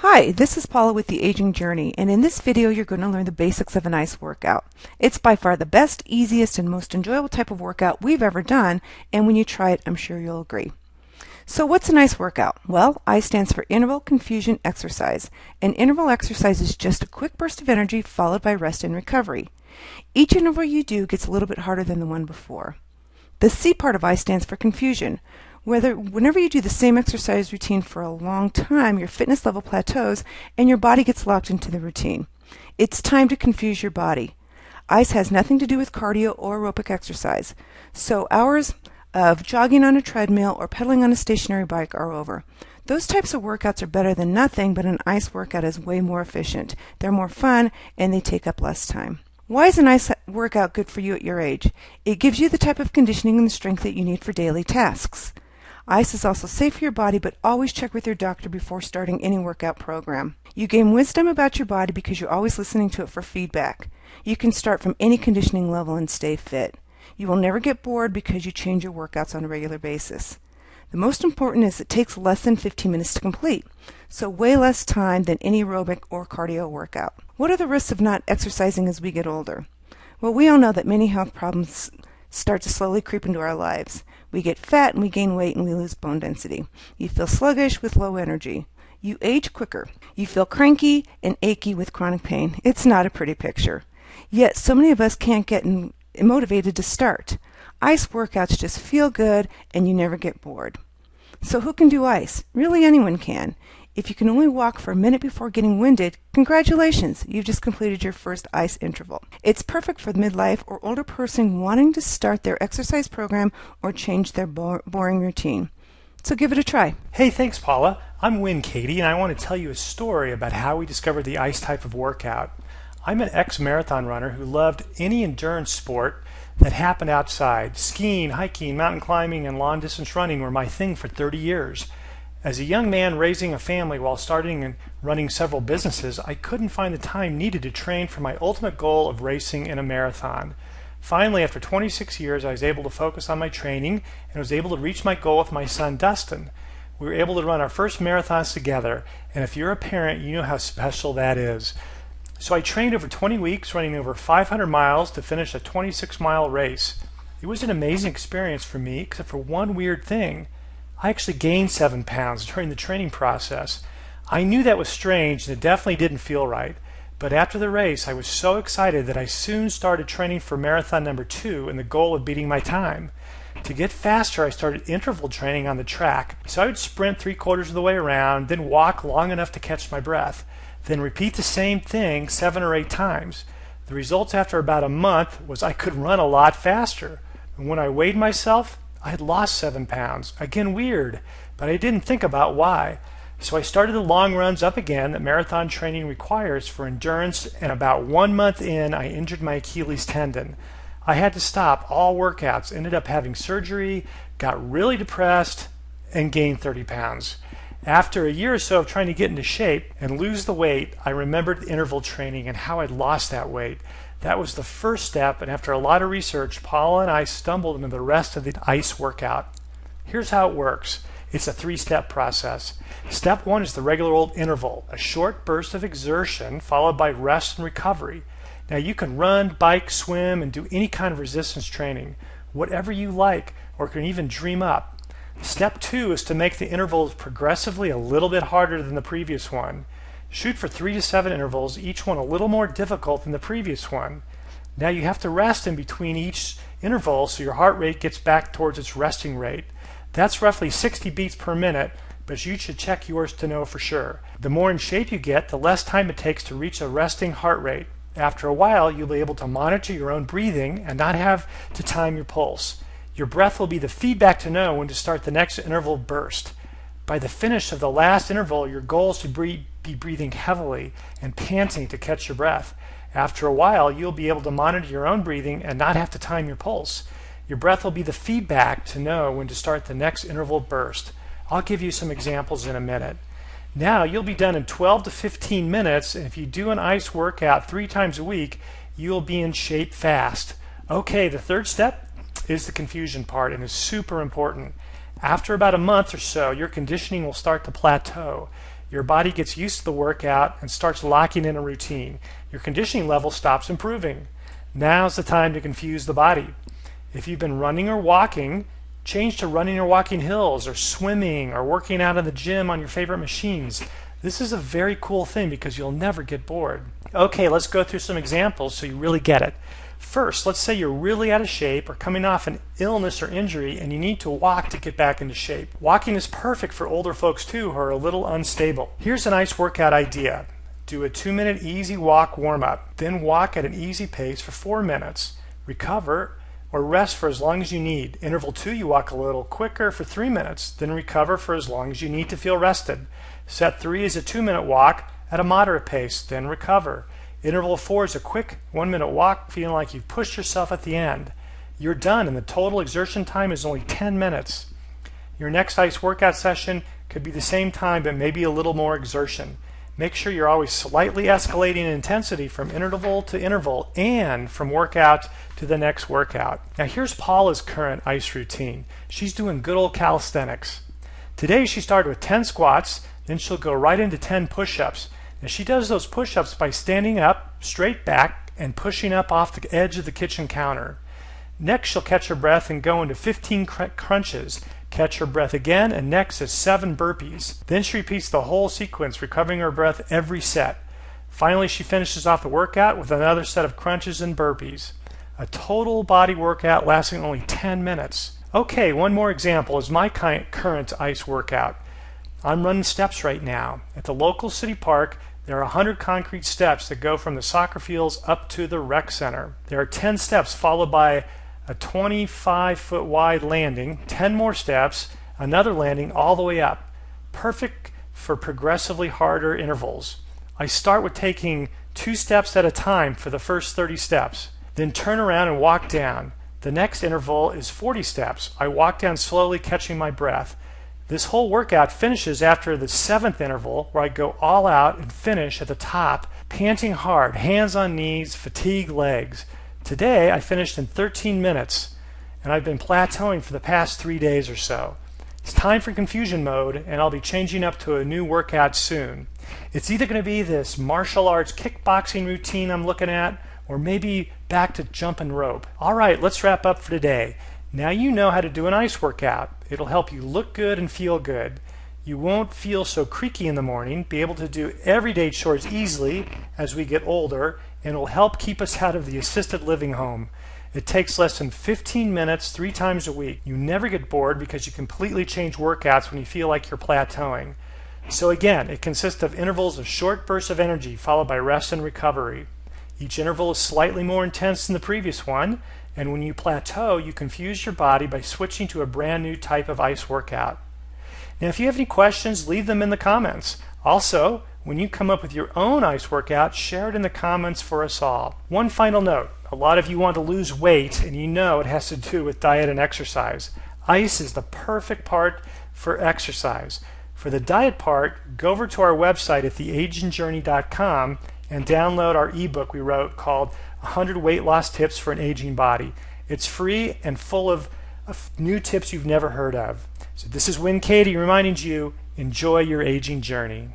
Hi, this is Paula with The Aging Journey, and in this video you're going to learn the basics of an ice workout. It's by far the best, easiest, and most enjoyable type of workout we've ever done, and when you try it, I'm sure you'll agree. So what's an ice workout? Well, I stands for Interval Confusion Exercise. An interval exercise is just a quick burst of energy followed by rest and recovery. Each interval you do gets a little bit harder than the one before. The C part of I stands for confusion. Whenever you do the same exercise routine for a long time, your fitness level plateaus and your body gets locked into the routine. It's time to confuse your body. ICE has nothing to do with cardio or aerobic exercise. So hours of jogging on a treadmill or pedaling on a stationary bike are over. Those types of workouts are better than nothing, but an ICE workout is way more efficient. They're more fun and they take up less time. Why is an ICE workout good for you at your age? It gives you the type of conditioning and the strength that you need for daily tasks. ICE is also safe for your body, but always check with your doctor before starting any workout program. You gain wisdom about your body because you're always listening to it for feedback. You can start from any conditioning level and stay fit. You will never get bored because you change your workouts on a regular basis. The most important is it takes less than 15 minutes to complete, so way less time than any aerobic or cardio workout. What are the risks of not exercising as we get older? Well, we all know that many health problems start to slowly creep into our lives. We get fat and we gain weight and we lose bone density. You feel sluggish with low energy. You age quicker. You feel cranky and achy with chronic pain. It's not a pretty picture. Yet so many of us can't get motivated to start. ICE workouts just feel good and you never get bored. So who can do ICE? Really anyone can. If you can only walk for a minute before getting winded, congratulations, you've just completed your first ICE interval. It's perfect for the midlife or older person wanting to start their exercise program or change their boring routine. So give it a try. Hey, thanks Paula. I'm Win Katie and I want to tell you a story about how we discovered the ICE type of workout. I'm an ex-marathon runner who loved any endurance sport that happened outside. Skiing, hiking, mountain climbing, and long distance running were my thing for 30 years. As a young man raising a family while starting and running several businesses, I couldn't find the time needed to train for my ultimate goal of racing in a marathon. Finally, after 26 years, I was able to focus on my training and was able to reach my goal with my son Dustin. We were able to run our first marathons together, and if you're a parent, you know how special that is. So I trained over 20 weeks, running over 500 miles to finish a 26-mile race. It was an amazing experience for me, except for one weird thing. I actually gained 7 pounds during the training process. I knew that was strange and it definitely didn't feel right. But after the race, I was so excited that I soon started training for marathon number 2 and the goal of beating my time. To get faster, I started interval training on the track. So I would sprint 3/4 of the way around, then walk long enough to catch my breath, then repeat the same thing 7 or 8 times. The results after about a month was I could run a lot faster. And when I weighed myself, I had lost 7 pounds. Again, weird, but I didn't think about why. So I started the long runs up again that marathon training requires for endurance, and about 1 month in, I injured my Achilles tendon. I had to stop all workouts, ended up having surgery, got really depressed, and gained 30 pounds. After a year or so of trying to get into shape and lose the weight, I remembered interval training and how I'd lost that weight. That was the first step, and after a lot of research, Paula and I stumbled into the rest of the ICE workout. Here's how it works. It's a 3-step process. Step 1 is the regular old interval, a short burst of exertion followed by rest and recovery. Now you can run, bike, swim, and do any kind of resistance training, whatever you like, or can even dream up. Step 2 is to make the intervals progressively a little bit harder than the previous one. Shoot for 3 to 7 intervals, each one a little more difficult than the previous one. Now you have to rest in between each interval so your heart rate gets back towards its resting rate. That's roughly 60 beats per minute, but you should check yours to know for sure. The more in shape you get, the less time it takes to reach a resting heart rate. After a while, you'll be able to monitor your own breathing and not have to time your pulse. Your breath will be the feedback to know when to start the next interval burst. By the finish of the last interval, your goal is to be breathing heavily and panting to catch your breath. After a while, you'll be able to monitor your own breathing and not have to time your pulse. Your breath will be the feedback to know when to start the next interval burst. I'll give you some examples in a minute. Now you'll be done in 12 to 15 minutes, and if you do an ICE workout 3 times a week, you'll be in shape fast. Okay, the third step is the confusion part, and is super important. After about a month or so, your conditioning will start to plateau. your body gets used to the workout and starts locking in a routine. Your conditioning level stops improving. Now's the time to confuse the body. If you've been running or walking, change to running or walking hills, or swimming, or working out in the gym on your favorite machines. This is a very cool thing because you'll never get bored. Okay, let's go through some examples so you really get it. First, let's say you're really out of shape or coming off an illness or injury and you need to walk to get back into shape. Walking is perfect for older folks too who are a little unstable. Here's a nice workout idea. Do a 2-minute easy walk warm-up, then walk at an easy pace for 4 minutes. Recover or rest for as long as you need. Interval 2, you walk a little quicker for 3 minutes, then recover for as long as you need to feel rested. Set 3 is a 2-minute walk at a moderate pace, then recover. Interval 4 is a quick 1-minute walk, feeling like you've pushed yourself at the end. You're done, and the total exertion time is only 10 minutes. Your next ICE workout session could be the same time, but maybe a little more exertion. Make sure you're always slightly escalating in intensity from interval to interval and from workout to the next workout. Now here's Paula's current ICE routine. She's doing good old calisthenics. Today she started with 10 squats, then she'll go right into 10 push-ups. Now she does those push-ups by standing up, straight back, and pushing up off the edge of the kitchen counter. Next she'll catch her breath and go into 15 crunches. Catch her breath again, and next is 7 burpees. Then she repeats the whole sequence, recovering her breath every set. Finally, she finishes off the workout with another set of crunches and burpees. A total body workout lasting only 10 minutes. Okay, one more example is my current ICE workout. I'm running steps right now. At the local city park, there are 100 concrete steps that go from the soccer fields up to the rec center. There are 10 steps followed by a 25-foot wide landing, 10 more steps, another landing all the way up. Perfect for progressively harder intervals. I start with taking 2 steps at a time for the first 30 steps, then turn around and walk down. The next interval is 40 steps. I walk down slowly, catching my breath. This whole workout finishes after the 7th interval, where I go all out and finish at the top, panting hard, hands on knees, fatigued legs. Today I finished in 13 minutes, and I've been plateauing for the past 3 days or so. It's time for confusion mode, and I'll be changing up to a new workout soon. It's either going to be this martial arts kickboxing routine I'm looking at, or maybe back to jumping rope. All right, let's wrap up for today. Now you know how to do an ICE workout. It'll help you look good and feel good. You won't feel so creaky in the morning, be able to do everyday chores easily as we get older, and it'll help keep us out of the assisted living home. It takes less than 15 minutes 3 times a week. You never get bored because you completely change workouts when you feel like you're plateauing. So again, it consists of intervals of short bursts of energy followed by rest and recovery. Each interval is slightly more intense than the previous one, and when you plateau, you confuse your body by switching to a brand new type of ICE workout. Now, if you have any questions, leave them in the comments. Also, when you come up with your own ICE workout, share it in the comments for us all. One final note, a lot of you want to lose weight, and you know it has to do with diet and exercise. ICE is the perfect part for exercise. For the diet part, go over to our website at theagingjourney.com and download our ebook we wrote called 100 Weight Loss Tips for an Aging Body. It's free and full of new tips you've never heard of. So this is Win Katie reminding you, enjoy your aging journey.